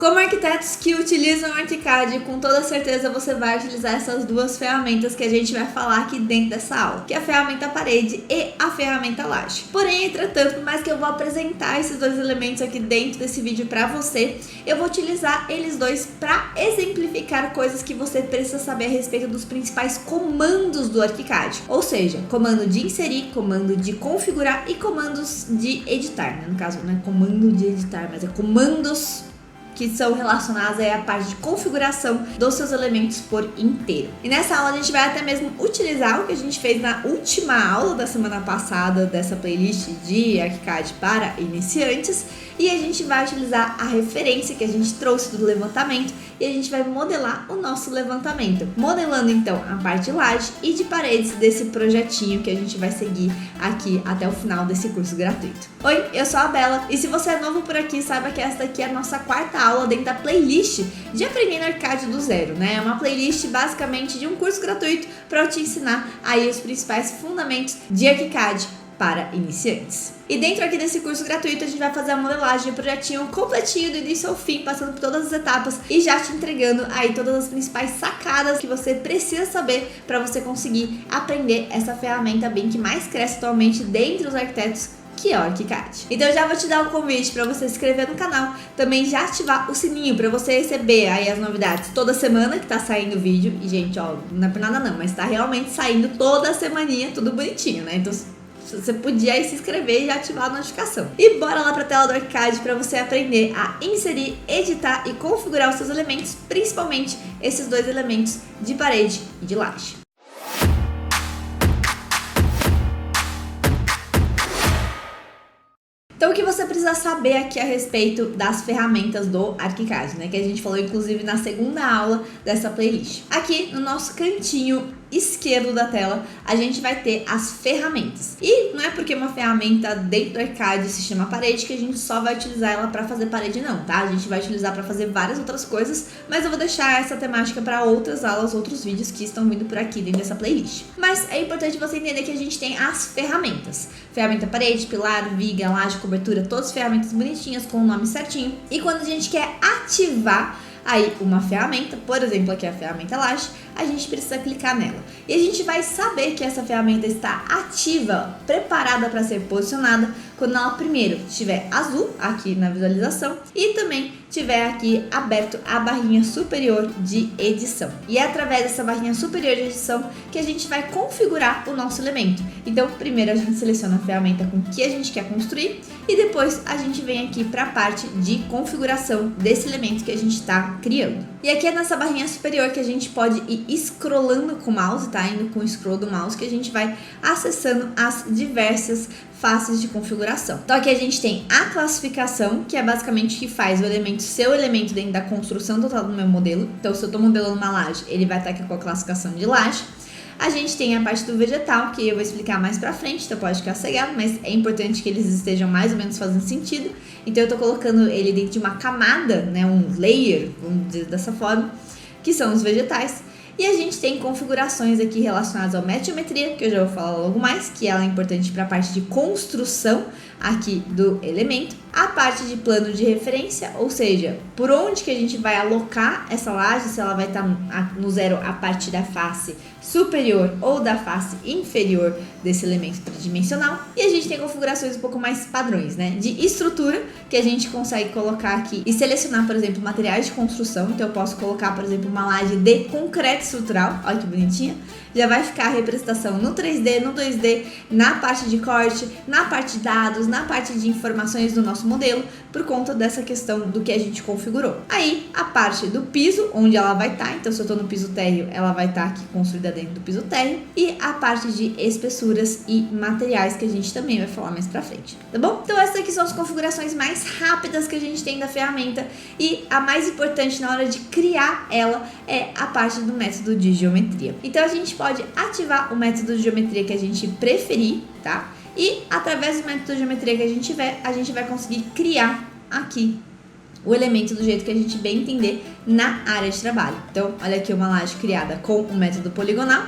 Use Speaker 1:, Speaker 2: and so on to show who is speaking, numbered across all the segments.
Speaker 1: Como arquitetos que utilizam o ArchiCAD, com toda certeza você vai utilizar essas duas ferramentas que a gente vai falar aqui dentro dessa aula, que é a ferramenta parede e a ferramenta laje. Porém, entretanto, por mais que eu vou apresentar esses dois elementos aqui dentro desse vídeo para você, eu vou utilizar eles dois para exemplificar coisas que você precisa saber a respeito dos principais comandos do ArchiCAD. Ou seja, comando de inserir, comando de configurar e comandos de editar, né? No caso, não é comando de editar, mas é comandos que são relacionados à parte de configuração dos seus elementos por inteiro. E nessa aula a gente vai até mesmo utilizar o que a gente fez na última aula da semana passada dessa playlist de ArchiCAD para iniciantes, e a gente vai utilizar a referência que a gente trouxe do levantamento e a gente vai modelar o nosso levantamento, modelando então a parte de laje e de paredes desse projetinho que a gente vai seguir aqui até o final desse curso gratuito. Oi, eu sou a Bela, e se você é novo por aqui, saiba que essa daqui é a nossa quarta aula dentro da playlist de Aprendendo ArchiCAD do Zero, né? É uma playlist basicamente de um curso gratuito para eu te ensinar aí os principais fundamentos de ArchiCAD para iniciantes. E dentro aqui desse curso gratuito a gente vai fazer a modelagem de projetinho completinho do início ao fim, passando por todas as etapas e já te entregando aí todas as principais sacadas que você precisa saber para você conseguir aprender essa ferramenta bem que mais cresce atualmente dentre os arquitetos, que é o ArchiCAD. Então eu já vou te dar um convite para você se inscrever no canal, também já ativar o sininho para você receber aí as novidades toda semana que tá saindo vídeo. E gente, ó, não é por nada não, mas tá realmente saindo toda semaninha, tudo bonitinho, né? Então você podia aí se inscrever e já ativar a notificação. E bora lá para a tela do ArchiCAD para você aprender a inserir, editar e configurar os seus elementos, principalmente esses dois elementos de parede e de laje. Então o que você precisa saber aqui a respeito das ferramentas do ArchiCAD, né? Que a gente falou inclusive na segunda aula dessa playlist. Aqui no nosso cantinho esquerdo da tela, a gente vai ter as ferramentas. E não é porque uma ferramenta dentro do ArchiCAD se chama parede que a gente só vai utilizar ela para fazer parede não, tá? A gente vai utilizar para fazer várias outras coisas, mas eu vou deixar essa temática para outras aulas, outros vídeos que estão vindo por aqui dentro dessa playlist. Mas é importante você entender que a gente tem as ferramentas. Ferramenta parede, pilar, viga, laje, cobertura, todas ferramentas bonitinhas com o nome certinho. E quando a gente quer ativar aí uma ferramenta, por exemplo aqui a ferramenta laje, a gente precisa clicar nela. E a gente vai saber que essa ferramenta está ativa, preparada para ser posicionada, quando ela primeiro estiver azul aqui na visualização e também tiver aqui aberto a barrinha superior de edição. E é através dessa barrinha superior de edição que a gente vai configurar o nosso elemento. Então, primeiro a gente seleciona a ferramenta com que a gente quer construir e depois a gente vem aqui para a parte de configuração desse elemento que a gente está criando. E aqui é nessa barrinha superior que a gente pode ir scrollando com o mouse, tá? Indo com o scroll do mouse, que a gente vai acessando as diversas faces de configuração. Então aqui a gente tem a classificação, que é basicamente o que faz o elemento ser o elemento dentro da construção total do meu modelo. Então se eu estou modelando uma laje, ele vai estar aqui com a classificação de laje. A gente tem a parte do vegetal, que eu vou explicar mais pra frente, então pode ficar cegado, mas é importante que eles estejam mais ou menos fazendo sentido. Então eu tô colocando ele dentro de uma camada, né, um layer, vamos dizer dessa forma, que são os vegetais. E a gente tem configurações aqui relacionadas ao método de geometria, que eu já vou falar logo mais, que ela é importante para a parte de construção aqui do elemento. A parte de plano de referência, ou seja, por onde que a gente vai alocar essa laje, se ela vai estar no zero a partir da face superior ou da face inferior desse elemento tridimensional. E a gente tem configurações um pouco mais padrões, né? De estrutura, que a gente consegue colocar aqui e selecionar, por exemplo, materiais de construção. Então eu posso colocar, por exemplo, uma laje de concreto estrutural, olha que bonitinha. Já vai ficar a representação no 3D, no 2D, na parte de corte, na parte de dados, na parte de informações do nosso modelo, por conta dessa questão do que a gente configurou. Aí, a parte do piso, onde ela vai estar, então se eu estou no piso térreo, ela vai estar aqui construída dentro do piso térreo, e a parte de espessuras e materiais, que a gente também vai falar mais pra frente, tá bom? Então essas aqui são as configurações mais rápidas que a gente tem da ferramenta, e a mais importante na hora de criar ela é a parte do método de geometria. Então a gente pode ativar o método de geometria que a gente preferir, tá? E através do método de geometria que a gente tiver, a gente vai conseguir criar aqui o elemento do jeito que a gente bem entender na área de trabalho. Então, olha aqui uma laje criada com o método poligonal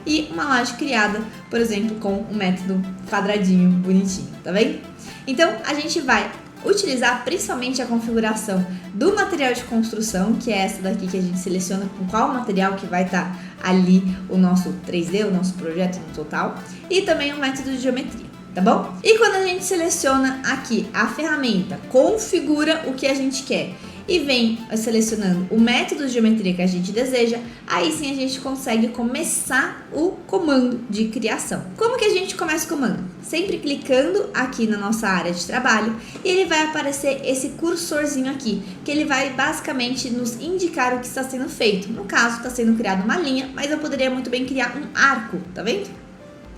Speaker 1: e uma laje criada, por exemplo, com o método quadradinho bonitinho, tá vendo? Então, a gente vai utilizar principalmente a configuração do material de construção, que é essa daqui que a gente seleciona com qual material que vai estar ali o nosso 3D, o nosso projeto no total, e também o método de geometria, tá bom? E quando a gente seleciona aqui a ferramenta, configura o que a gente quer e vem selecionando o método de geometria que a gente deseja, aí sim a gente consegue começar o comando de criação. Como que a gente começa o comando? Sempre clicando aqui na nossa área de trabalho e ele vai aparecer esse cursorzinho aqui, que ele vai basicamente nos indicar o que está sendo feito. No caso, está sendo criada uma linha, mas eu poderia muito bem criar um arco, tá vendo?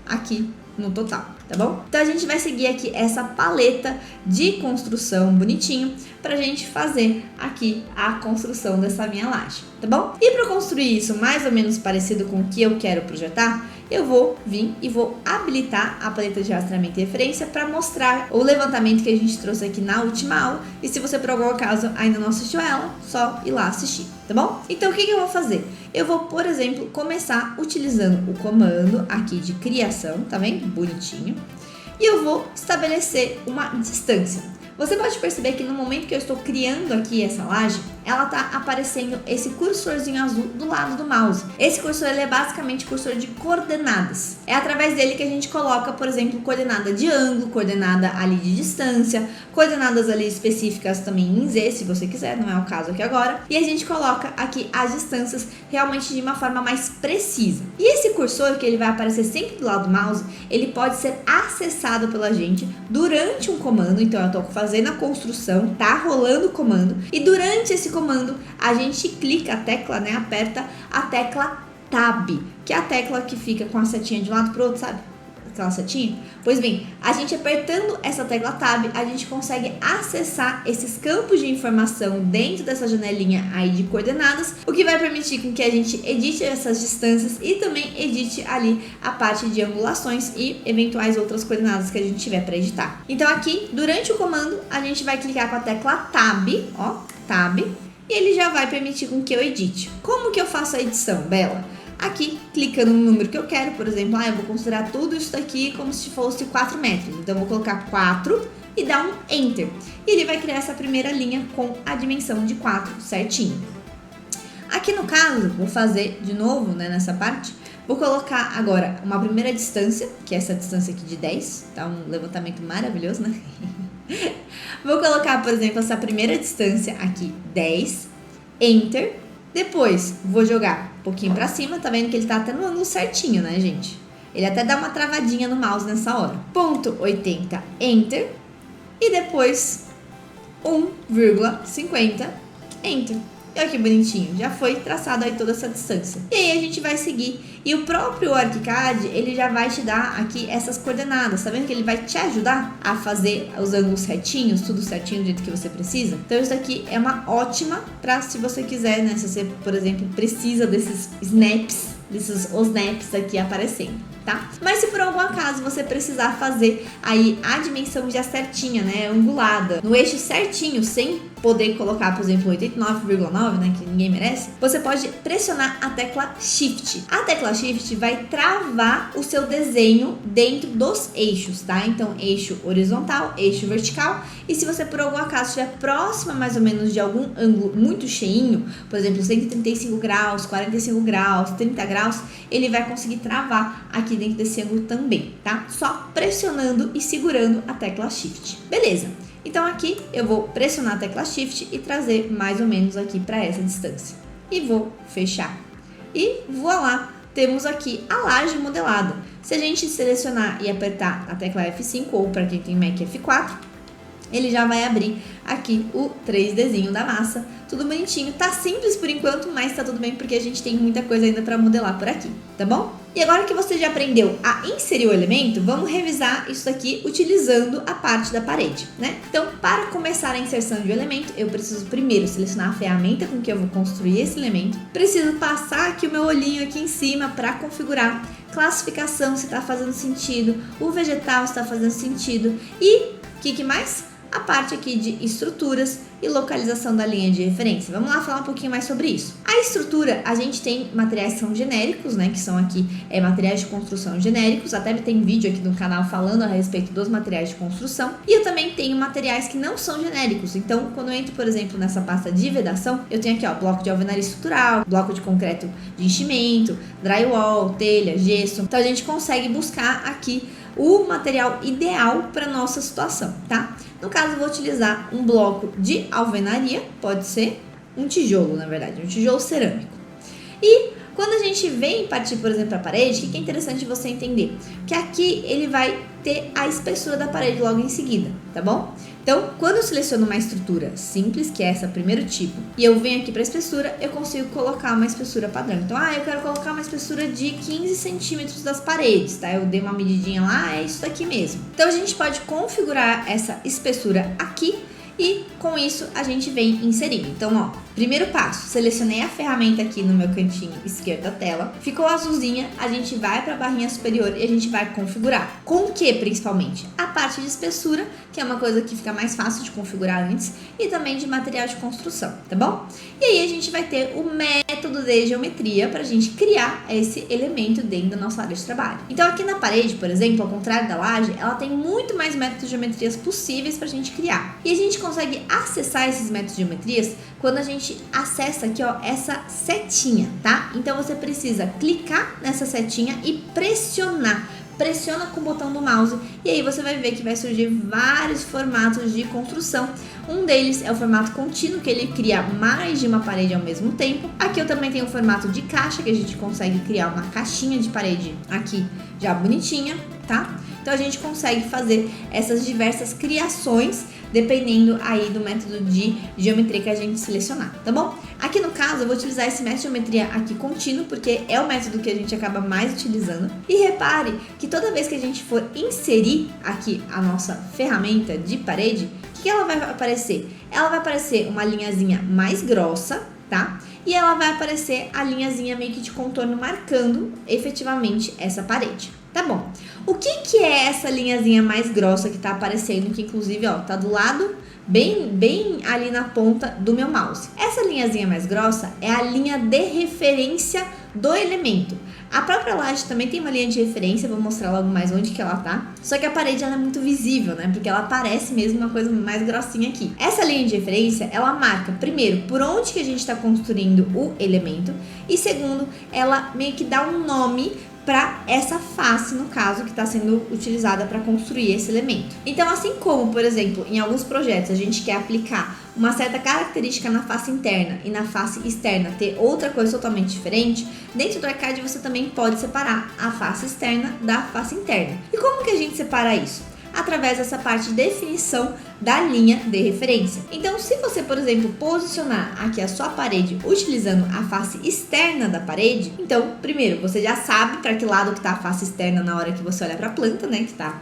Speaker 1: Aqui no total, tá bom? Então a gente vai seguir aqui essa paleta de construção bonitinho pra gente fazer aqui a construção dessa minha laje, tá bom? E para construir isso mais ou menos parecido com o que eu quero projetar, eu vou vir e vou habilitar a paleta de rastreamento e referência para mostrar o levantamento que a gente trouxe aqui na última aula. E se você por algum acaso ainda não assistiu ela, só ir lá assistir, tá bom? Então o que eu vou fazer? Eu vou, por exemplo, começar utilizando o comando aqui de criação, tá vendo? Bonitinho. E eu vou estabelecer uma distância. Você pode perceber que no momento que eu estou criando aqui essa laje, ela tá aparecendo esse cursorzinho azul do lado do mouse. Esse cursor ele é basicamente cursor de coordenadas. É através dele que a gente coloca, por exemplo, coordenada de ângulo, coordenada ali de distância, coordenadas ali específicas também em Z, se você quiser, não é o caso aqui agora. E a gente coloca aqui as distâncias realmente de uma forma mais precisa. E esse cursor, que ele vai aparecer sempre do lado do mouse, ele pode ser acessado pela gente durante um comando. Então eu tô fazendo a construção, tá rolando o comando, e durante esse comando a gente clica a tecla, né, aperta a tecla Tab, que é a tecla que fica com a setinha de um lado pro outro, sabe? Aquela setinha. Pois bem, a gente apertando essa tecla Tab, a gente consegue acessar esses campos de informação dentro dessa janelinha aí de coordenadas, o que vai permitir com que a gente edite essas distâncias e também edite ali a parte de angulações e eventuais outras coordenadas que a gente tiver para editar. Então aqui, durante o comando, a gente vai clicar com a tecla Tab, ó, Tab, e ele já vai permitir com que eu edite. Como que eu faço a edição, Bela? Aqui, clicando no número que eu quero, por exemplo, eu vou considerar tudo isso daqui como se fosse 4 metros. Então, eu vou colocar 4 e dar um Enter. E ele vai criar essa primeira linha com a dimensão de 4 certinho. Aqui no caso, vou fazer de novo, né, nessa parte, vou colocar agora uma primeira distância, que é essa distância aqui de 10, tá? Um levantamento maravilhoso, né? Vou colocar, por exemplo, essa primeira distância aqui, 10, Enter. Depois, vou jogar um pouquinho pra cima, tá vendo que ele tá até no ângulo certinho, né, gente? Ele até dá uma travadinha no mouse nessa hora. Ponto 80, Enter. E depois, 1,50, Enter. E olha que bonitinho, já foi traçado aí toda essa distância. E aí a gente vai seguir. E o próprio ArchiCAD, ele já vai te dar aqui essas coordenadas. Tá vendo que ele vai te ajudar a fazer os ângulos retinhos, tudo certinho do jeito que você precisa? Então isso daqui é uma ótima pra se você quiser, né? Se você, por exemplo, precisa desses snaps, desses snaps aqui aparecendo, tá? Mas se por algum acaso você precisar fazer aí a dimensão já certinha, né? Angulada, no eixo certinho, sem poder colocar, por exemplo, 89,9, né, que ninguém merece, você pode pressionar a tecla Shift. A tecla Shift vai travar o seu desenho dentro dos eixos, tá? Então, eixo horizontal, eixo vertical, e se você por algum acaso estiver próxima mais ou menos de algum ângulo muito cheinho, por exemplo, 135 graus, 45 graus, 30 graus, ele vai conseguir travar aqui dentro desse ângulo também, tá? Só pressionando e segurando a tecla Shift. Beleza. Então aqui eu vou pressionar a tecla Shift e trazer mais ou menos aqui para essa distância. E vou fechar. E voilá, temos aqui a laje modelada. Se a gente selecionar e apertar a tecla F5 ou para quem tem Mac F4, ele já vai abrir aqui o 3Dzinho da massa. Tudo bonitinho, tá simples por enquanto, mas tá tudo bem porque a gente tem muita coisa ainda para modelar por aqui, tá bom? E agora que você já aprendeu a inserir o elemento, vamos revisar isso aqui utilizando a parte da parede, né? Então, para começar a inserção de um elemento, eu preciso primeiro selecionar a ferramenta com que eu vou construir esse elemento. Preciso passar aqui o meu olhinho aqui em cima para configurar classificação, se tá fazendo sentido, o vegetal se tá fazendo sentido e o que mais? a parte aqui de estruturas e localização da linha de referência. Vamos lá falar um pouquinho mais sobre isso. A estrutura, a gente tem materiais que são genéricos, né, que são aqui materiais de construção genéricos, até tem vídeo aqui no canal falando a respeito dos materiais de construção, e eu também tenho materiais que não são genéricos. Então, quando eu entro, por exemplo, nessa pasta de vedação, eu tenho aqui, ó, bloco de alvenaria estrutural, bloco de concreto de enchimento, drywall, telha, gesso. Então, a gente consegue buscar aqui o material ideal para nossa situação, tá? No caso, eu vou utilizar um bloco de alvenaria, pode ser um tijolo, na verdade, um tijolo cerâmico. E quando a gente vem partir, por exemplo, para a parede, o que é interessante você entender? Que aqui ele vai ter a espessura da parede logo em seguida, tá bom? Então, quando eu seleciono uma estrutura simples, que é essa primeiro tipo, e eu venho aqui para a espessura, eu consigo colocar uma espessura padrão. Então, eu quero colocar uma espessura de 15 centímetros das paredes, tá? Eu dei uma medidinha lá, é isso daqui mesmo. Então, a gente pode configurar essa espessura aqui e com isso a gente vem inserindo. Então, ó, primeiro passo, selecionei a ferramenta aqui no meu cantinho esquerdo da tela, ficou azulzinha, a gente vai para a barrinha superior e a gente vai configurar. Com o que, principalmente? A parte de espessura, que é uma coisa que fica mais fácil de configurar antes, e também de material de construção, tá bom? E aí a gente vai ter o método de geometria para a gente criar esse elemento dentro da nossa área de trabalho. Então, aqui na parede, por exemplo, ao contrário da laje, ela tem muito mais métodos de geometrias possíveis para a gente criar. E a gente consegue acessar esses métodos de geometrias quando a gente acessa aqui, ó, essa setinha, tá? Então, você precisa clicar nessa setinha e pressionar. Pressiona com o botão do mouse e aí você vai ver que vai surgir vários formatos de construção. Um deles é o formato contínuo, que ele cria mais de uma parede ao mesmo tempo. Aqui eu também tenho o formato de caixa, que a gente consegue criar uma caixinha de parede aqui já bonitinha, tá? Então a gente consegue fazer essas diversas criações dependendo aí do método de geometria que a gente selecionar, tá bom? Aqui no caso eu vou utilizar esse método de geometria aqui contínuo, porque é o método que a gente acaba mais utilizando. E repare que toda vez que a gente for inserir aqui a nossa ferramenta de parede, o que ela vai aparecer? Ela vai aparecer uma linhazinha mais grossa, tá? E ela vai aparecer a linhazinha meio que de contorno marcando efetivamente essa parede. Tá bom. O que é essa linhazinha mais grossa que tá aparecendo, que inclusive, ó, tá do lado bem ali na ponta do meu mouse? Essa linhazinha mais grossa é a linha de referência do elemento. A própria laje também tem uma linha de referência, vou mostrar logo mais onde que ela tá. Só que a parede ela é muito visível, né? Porque ela parece mesmo uma coisa mais grossinha aqui. Essa linha de referência, ela marca, primeiro, por onde que a gente tá construindo o elemento. E segundo, ela meio que dá um nome para essa face, no caso, que está sendo utilizada para construir esse elemento. Então, assim como, por exemplo, em alguns projetos a gente quer aplicar uma certa característica na face interna e na face externa ter outra coisa totalmente diferente, dentro do Arcade você também pode separar a face externa da face interna. E como que a gente separa isso? Através dessa parte de definição da linha de referência. Então, se você, por exemplo, posicionar aqui a sua parede utilizando a face externa da parede, então, primeiro, você já sabe para que lado que tá a face externa na hora que você olha para a planta, né, que tá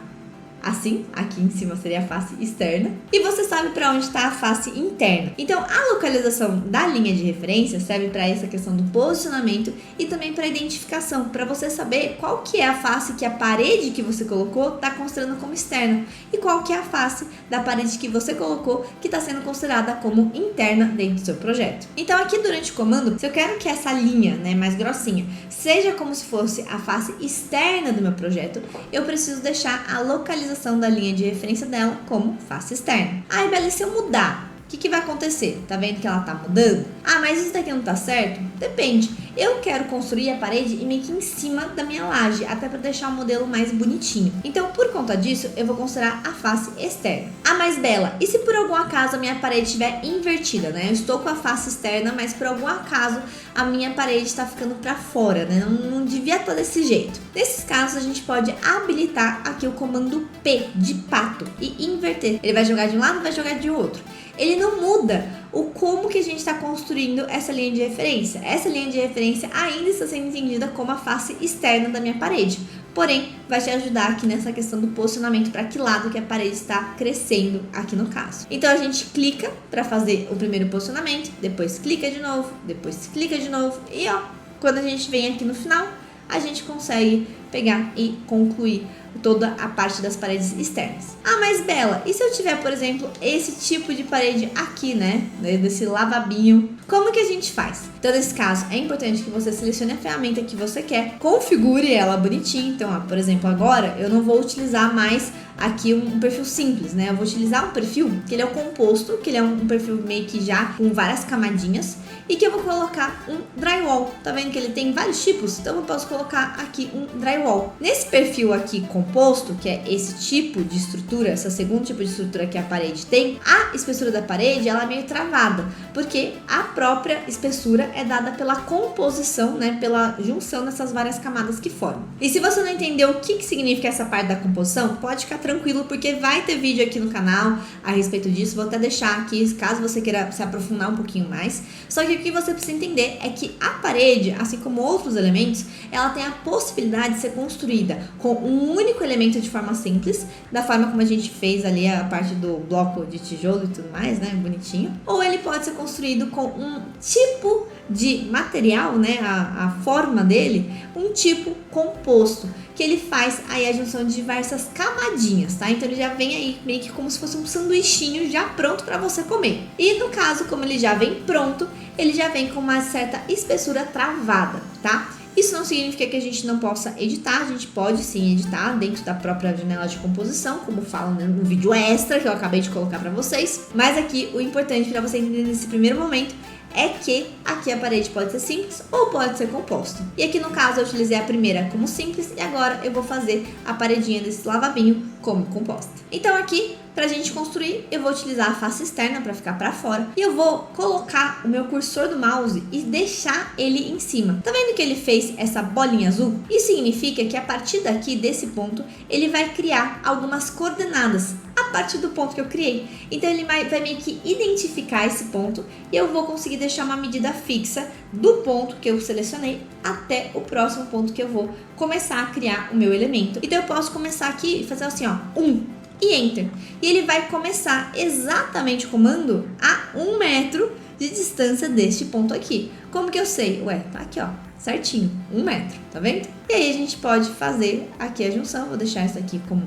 Speaker 1: assim, aqui em cima seria a face externa, e você sabe para onde está a face interna. Então, a localização da linha de referência serve para essa questão do posicionamento e também para identificação, para você saber qual que é a face que a parede que você colocou está considerando como externa e qual que é a face da parede que você colocou que está sendo considerada como interna dentro do seu projeto. Então, aqui durante o comando, se eu quero que essa linha, né, mais grossinha, seja como se fosse a face externa do meu projeto, eu preciso deixar a localização da linha de referência dela como face externa. Aí, beleza, se eu mudar, o que vai acontecer? Tá vendo que ela tá mudando? Ah, mas isso daqui não tá certo? Depende. Eu quero construir a parede e meio que em cima da minha laje, até para deixar o modelo mais bonitinho. Então, por conta disso, eu vou considerar a face externa. Ah, mas Bela, e se por algum acaso a minha parede estiver invertida, né? Eu estou com a face externa, mas por algum acaso a minha parede está ficando para fora, né? Não devia estar desse jeito. Nesses casos, a gente pode habilitar aqui o comando P de pato e inverter. Ele vai jogar de um lado, vai jogar de outro. Ele não muda o como que a gente está construindo essa linha de referência. Essa linha de referência ainda está sendo entendida como a face externa da minha parede. Porém, vai te ajudar aqui nessa questão do posicionamento para que lado que a parede está crescendo aqui no caso. Então, a gente clica para fazer o primeiro posicionamento, depois clica de novo, depois clica de novo e ó, quando a gente vem aqui no final, a gente consegue pegar e concluir toda a parte das paredes externas. Ah, mas Bela, e se eu tiver, por exemplo, esse tipo de parede aqui, né, desse lavabinho, como que a gente faz? Então, nesse caso, é importante que você selecione a ferramenta que você quer, configure ela bonitinho. Então, ó, por exemplo, agora eu não vou utilizar mais aqui um perfil simples, né? Eu vou utilizar um perfil que ele é o composto, que ele é um perfil meio que já com várias camadinhas, e que eu vou colocar um drywall. Tá vendo que ele tem vários tipos? Então eu posso colocar aqui um drywall. Nesse perfil aqui composto, que é esse tipo de estrutura, esse segundo tipo de estrutura que a parede tem, a espessura da parede ela é meio travada, porque a própria espessura é dada pela composição, né, pela junção dessas várias camadas que formam. E se você não entendeu o que significa essa parte da composição, pode ficar tranquilo, porque vai ter vídeo aqui no canal a respeito disso. Vou até deixar aqui, caso você queira se aprofundar um pouquinho mais. Só que o que você precisa entender é que a parede, assim como outros elementos, ela tem a possibilidade de ser construída com um único elemento de forma simples, da forma como a gente fez ali a parte do bloco de tijolo e tudo mais, né, bonitinho. Ou ele pode ser construído com um tipo de material, né, a forma dele, um tipo composto, que ele faz aí a junção de diversas camadinhas, tá? Então ele já vem aí meio que como se fosse um sanduichinho já pronto para você comer. E no caso, como ele já vem pronto, ele já vem com uma certa espessura travada, tá? Isso não significa que a gente não possa editar, a gente pode sim editar dentro da própria janela de composição, como falam no vídeo extra que eu acabei de colocar para vocês. Mas aqui o importante para você entender nesse primeiro momento é que aqui a parede pode ser simples ou pode ser composta. E aqui no caso eu utilizei a primeira como simples e agora eu vou fazer a paredinha desse lavabinho como composta. Então aqui, pra gente construir, eu vou utilizar a face externa para ficar para fora e eu vou colocar o meu cursor do mouse e deixar ele em cima. Tá vendo que ele fez essa bolinha azul? Isso significa que a partir daqui, desse ponto, ele vai criar algumas coordenadas a partir do ponto que eu criei. Então ele vai meio que identificar esse ponto e eu vou conseguir deixar uma medida fixa do ponto que eu selecionei até o próximo ponto que eu vou começar a criar o meu elemento. Então eu posso começar aqui e fazer assim, ó, 1 e Enter. E ele vai começar exatamente o comando a 1 metro de distância deste ponto aqui. Como que eu sei? Ué, tá aqui, ó, certinho, 1 metro, tá vendo? E aí a gente pode fazer aqui a junção. Vou deixar isso aqui como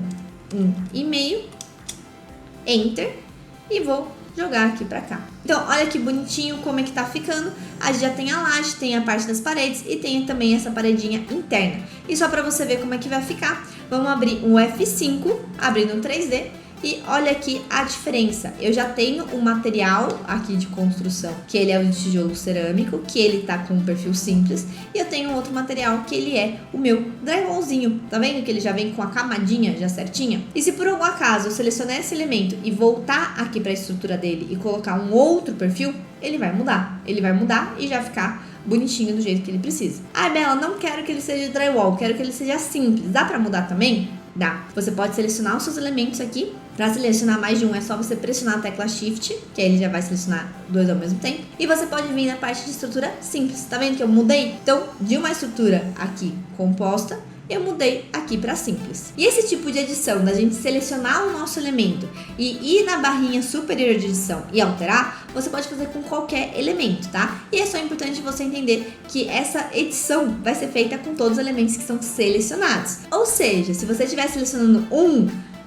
Speaker 1: 1,5, Enter, e vou jogar aqui pra cá. Então, olha que bonitinho como é que tá ficando. A gente já tem a laje, tem a parte das paredes e tem também essa paredinha interna. E só pra você ver como é que vai ficar, vamos abrir um F5, abrindo um 3D. E olha aqui a diferença. Eu já tenho um material aqui de construção, que ele é o de tijolo cerâmico, que ele tá com um perfil simples. E eu tenho outro material que ele é o meu drywallzinho. Tá vendo que ele já vem com a camadinha já certinha? E se por algum acaso eu selecionar esse elemento e voltar aqui para a estrutura dele e colocar um outro perfil, ele vai mudar. Ele vai mudar e já ficar bonitinho do jeito que ele precisa. Ah, Bela, não quero que ele seja drywall, quero que ele seja simples. Dá para mudar também? Dá. Você pode selecionar os seus elementos aqui. Para selecionar mais de um é só você pressionar a tecla Shift, que aí ele já vai selecionar 2 ao mesmo tempo. E você pode vir na parte de estrutura simples. Tá vendo que eu mudei? Então, de uma estrutura aqui composta, eu mudei aqui para simples. E esse tipo de edição, da gente selecionar o nosso elemento e ir na barrinha superior de edição e alterar, você pode fazer com qualquer elemento, tá? E é só importante você entender que essa edição vai ser feita com todos os elementos que são selecionados. Ou seja, se você estiver selecionando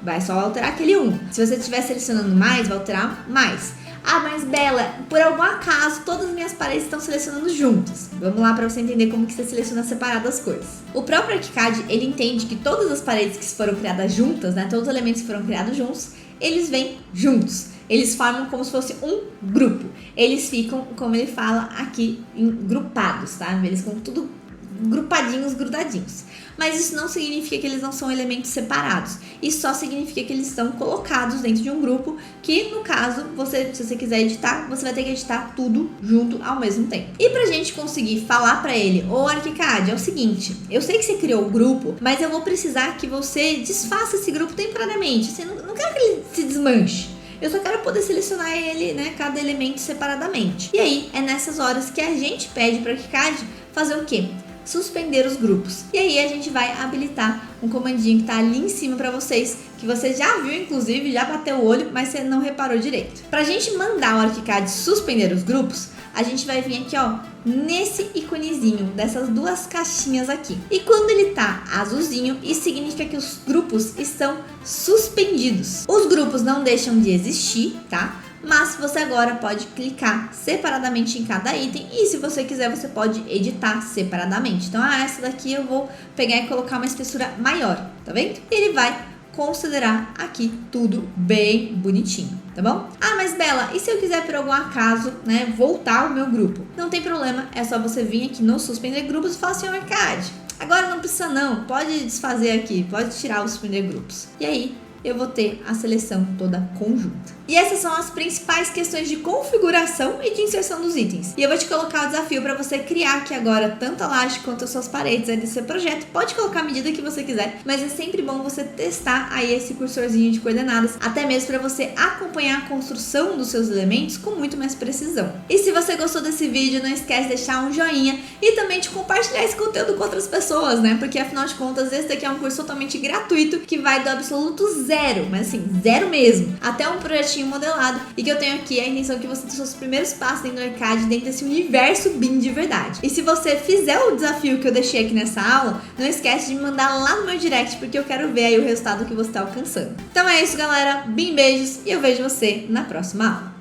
Speaker 1: vai só alterar aquele 1. Se você estiver selecionando mais, vai alterar mais. Ah, mas Bela, por algum acaso, todas as minhas paredes estão selecionando juntas. Vamos lá para você entender como que você seleciona separado as coisas. O próprio ArchiCAD, ele entende que todas as paredes que foram criadas juntas, né, todos os elementos que foram criados juntos, eles vêm juntos. Eles formam como se fosse um grupo. Eles ficam, como ele fala aqui, grupados, tá? Eles ficam tudo grupadinhos, grudadinhos. Mas isso não significa que eles não são elementos separados. Isso só significa que eles estão colocados dentro de um grupo que, no caso, se você quiser editar, você vai ter que editar tudo junto ao mesmo tempo. E pra gente conseguir falar pra ele, ô ArchiCAD, é o seguinte, eu sei que você criou o grupo, mas eu vou precisar que você desfaça esse grupo temporariamente. Você não quero que ele se desmanche. Eu só quero poder selecionar ele, né, cada elemento separadamente. E aí, é nessas horas que a gente pede para o ArchiCAD fazer o quê? Suspender os grupos. E aí a gente vai habilitar um comandinho que tá ali em cima para vocês, que você já viu, inclusive, já bateu o olho, mas você não reparou direito. Pra gente mandar o ArchiCAD suspender os grupos, a gente vai vir aqui, ó, nesse iconezinho dessas duas caixinhas aqui. E quando ele tá azulzinho, isso significa que os grupos estão suspendidos. Os grupos não deixam de existir, tá? Mas você agora pode clicar separadamente em cada item e se você quiser você pode editar separadamente. Então, essa daqui eu vou pegar e colocar uma espessura maior, tá vendo? Ele vai considerar aqui tudo bem bonitinho, tá bom? Mas Bela, e se eu quiser por algum acaso, né, voltar ao meu grupo? Não tem problema, é só você vir aqui no suspender grupos e falar assim, Arcade, agora não precisa não, pode desfazer aqui, pode tirar os suspender grupos. E aí, eu vou ter a seleção toda conjunta. E essas são as principais questões de configuração e de inserção dos itens. E eu vou te colocar o desafio para você criar aqui agora tanto a laje quanto as suas paredes aí desse seu projeto. Pode colocar a medida que você quiser, mas é sempre bom você testar aí esse cursorzinho de coordenadas, até mesmo para você acompanhar a construção dos seus elementos com muito mais precisão. E se você gostou desse vídeo, não esquece de deixar um joinha e também de compartilhar esse conteúdo com outras pessoas, né? Porque afinal de contas, esse daqui é um curso totalmente gratuito que vai do absoluto zero, mas assim, zero mesmo, até um projetinho modelado e que eu tenho aqui a intenção que você dê seus primeiros passos dentro do Arcade, dentro desse universo BIM de verdade. E se você fizer o desafio que eu deixei aqui nessa aula, não esquece de me mandar lá no meu direct, porque eu quero ver aí o resultado que você está alcançando. Então é isso, galera. BIM beijos e eu vejo você na próxima aula.